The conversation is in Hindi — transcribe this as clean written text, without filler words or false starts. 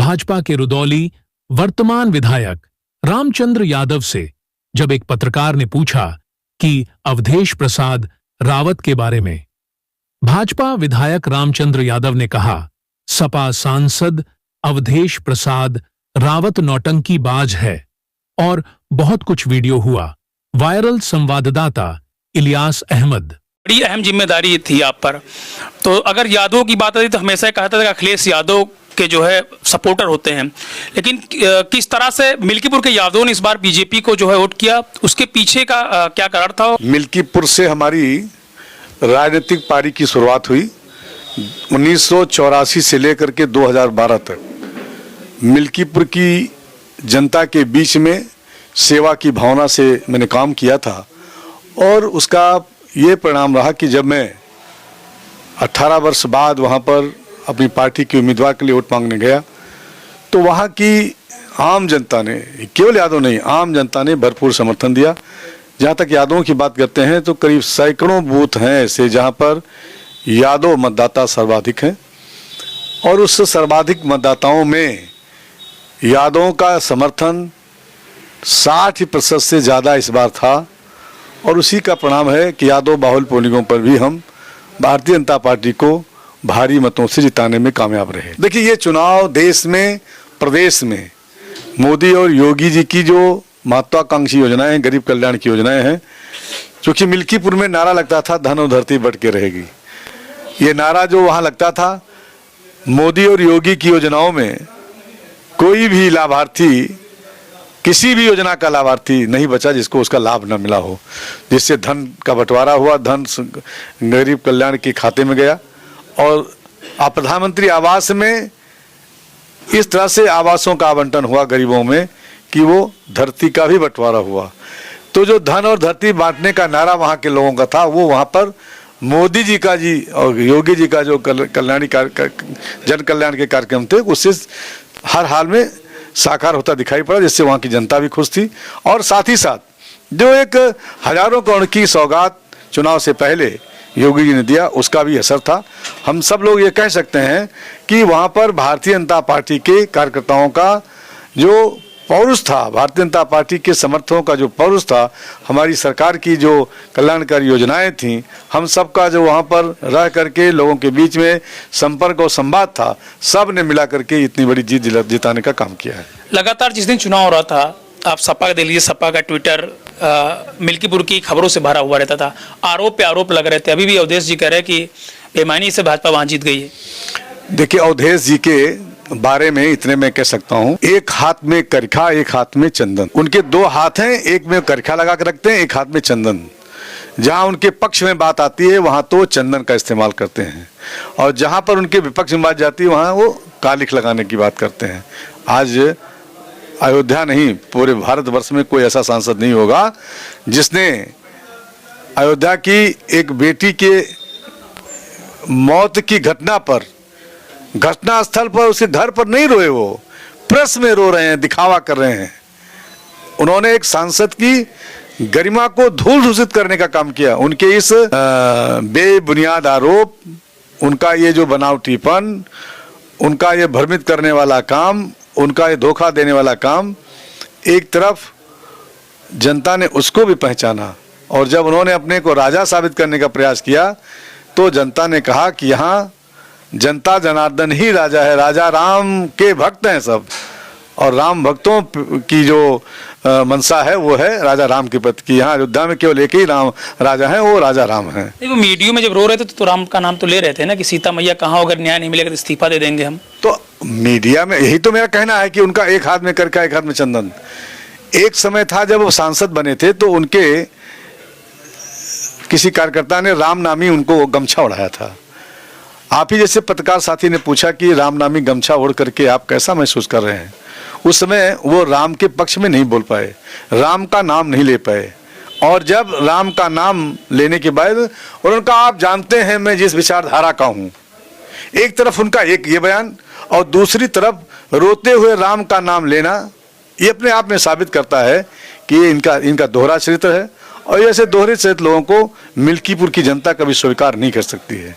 भाजपा के रुदौली वर्तमान विधायक रामचंद्र यादव से जब एक पत्रकार ने पूछा कि अवधेश प्रसाद रावत के बारे में, भाजपा विधायक रामचंद्र यादव ने कहा, सपा सांसद अवधेश प्रसाद रावत नौटंकीबाज है और बहुत कुछ वीडियो हुआ। वायरल संवाददाता इलियास अहमद। बड़ी अहम जिम्मेदारी थी आप पर। तो अगर यादव की बात आती तो हमेशा कहता था कि अखिलेश यादव के जो है सपोर्टर होते हैं, लेकिन किस तरह से मिल्कीपुर के यादव ने इस बार बीजेपी को जो है वोट किया, उसके पीछे का क्या कारण था? मिल्कीपुर से हमारी राजनीतिक पारी की शुरुआत हुई 1984 से लेकर के 2012 तक। मिल्कीपुर की जनता के बीच में सेवा की भावना से मैंने काम किया था और उसका ये परिणाम रहा कि जब मैं 18 वर्ष बाद वहाँ पर अपनी पार्टी के उम्मीदवार के लिए वोट मांगने गया तो वहाँ की आम जनता ने, केवल यादव नहीं, आम जनता ने भरपूर समर्थन दिया। जहाँ तक यादवों की बात करते हैं तो करीब सैकड़ों बूथ हैं ऐसे जहाँ पर यादव मतदाता सर्वाधिक हैं और उस सर्वाधिक मतदाताओं में यादवों का समर्थन 60% से ज़्यादा इस बार था और उसी का परिणाम है कि यादव बाहुल पोलिंगों पर भी हम भारतीय जनता पार्टी को भारी मतों से जिताने में कामयाब रहे। देखिए, ये चुनाव देश में, प्रदेश में मोदी और योगी जी की जो महत्वाकांक्षी योजनाएं, गरीब कल्याण की योजनाएं हैं, क्योंकि मिल्कीपुर में नारा लगता था धन और धरती बढ़ के रहेगी। ये नारा जो वहाँ लगता था, मोदी और योगी की योजनाओं में कोई भी लाभार्थी, किसी भी योजना का लाभार्थी नहीं बचा जिसको उसका लाभ न मिला हो, जिससे धन का बंटवारा हुआ, धन गरीब कल्याण के खाते में गया। और प्रधानमंत्री आवास में इस तरह से आवासों का आवंटन हुआ गरीबों में कि वो धरती का भी बंटवारा हुआ। तो जो धन और धरती बांटने का नारा वहाँ के लोगों का था, वो वहाँ पर मोदी जी का जी और योगी जी का जो कल्याणी जन कल्याण के कार्यक्रम थे, उससे हर हाल में साकार होता दिखाई पड़ा, जिससे वहाँ की जनता भी खुश थी। और साथ ही साथ जो एक हजारों करोड़ की सौगात चुनाव से पहले योगी जी ने दिया, उसका भी असर था। हम सब लोग ये कह सकते हैं कि वहाँ पर भारतीय जनता पार्टी के कार्यकर्ताओं का जो पौरुष था, भारतीय जनता पार्टी के समर्थकों का जो पौरुष था, हमारी सरकार की जो कल्याणकारी योजनाएं थीं, हम सब का जो वहाँ पर रह करके लोगों के बीच में संपर्क और संवाद था, सब ने मिला करके इतनी बड़ी जीत जिताने का काम किया है। लगातार जिस दिन चुनाव हो रहा था, आप सपा का देख लीजिए, सपा का ट्विटर मिल्कीपुर की खबरों से भरा हुआ रहता था, आरोप पे आरोप लग रहे थे। अभी भी अवधेश जी कह रहे हैं कि बेईमानी से भाजपा वहाँ जीत गई है। देखिए, अवधेश जी के बारे में इतने मैं कह सकता हूँ, एक हाथ में करखा, एक हाथ में चंदन। उनके दो हाथ हैं, एक में करखा लगा कर रखते हैं, एक हाथ में चंदन। जहाँ उनके पक्ष में बात आती है वहाँ तो चंदन का इस्तेमाल करते हैं और जहाँ पर उनके विपक्ष में बात जाती है वहाँ वो कालिख लगाने की बात करते हैं। आज अयोध्या नहीं, पूरे भारतवर्ष में कोई ऐसा सांसद नहीं होगा जिसने अयोध्या की एक बेटी के मौत की घटना पर, घटना स्थल पर, उसके घर पर नहीं रोए, वो प्रेस में रो रहे हैं, दिखावा कर रहे हैं। उन्होंने एक सांसद की गरिमा को धूल दूषित करने का काम किया। उनके इस बेबुनियाद आरोप, उनका ये जो बनावटीपन, उनका ये भ्रमित करने वाला काम, उनका ये धोखा देने वाला काम, एक तरफ जनता ने उसको भी पहचाना और जब उन्होंने अपने को राजा साबित करने का प्रयास किया तो जनता ने कहा कि यहाँ जनता जनार्दन ही राजा है, राजा राम के भक्त हैं सब, और राम भक्तों की जो मनसा है वो है राजा राम के प्रति की। यहाँ अयोध्या में केवल एक ही राम राजा है, वो राजा राम है। मीडिया में जब रो रहे थे तो राम का नाम तो ले रहे थे ना कि सीता मैया कहाँ, अगर न्याय नहीं मिलेगा तो इस्तीफा दे देंगे हम। तो मीडिया में यही तो मेरा कहना है कि उनका एक हाथ में करका, एक हाथ में चंदन। एक समय था जब वो सांसद बने थे तो उनके किसी कार्यकर्ता ने राम नामी उनको गमछा ओढ़ाया था। आप ही जैसे पत्रकार साथी ने पूछा कि राम नामी गमछा ओढ़ करके आप कैसा महसूस कर रहे हैं। उस समय वो राम के पक्ष में नहीं बोल पाए, राम का नाम नहीं ले पाए, और जब राम का नाम लेने के बाद उन्होंने कहा आप जानते हैं मैं जिस विचारधारा का हूँ। एक तरफ उनका एक ये बयान और दूसरी तरफ रोते हुए राम का नाम लेना, ये अपने आप में साबित करता है कि ये इनका दोहरा चरित्र है और ऐसे दोहरे चरित्र लोगों को मिल्कीपुर की जनता कभी स्वीकार नहीं कर सकती है।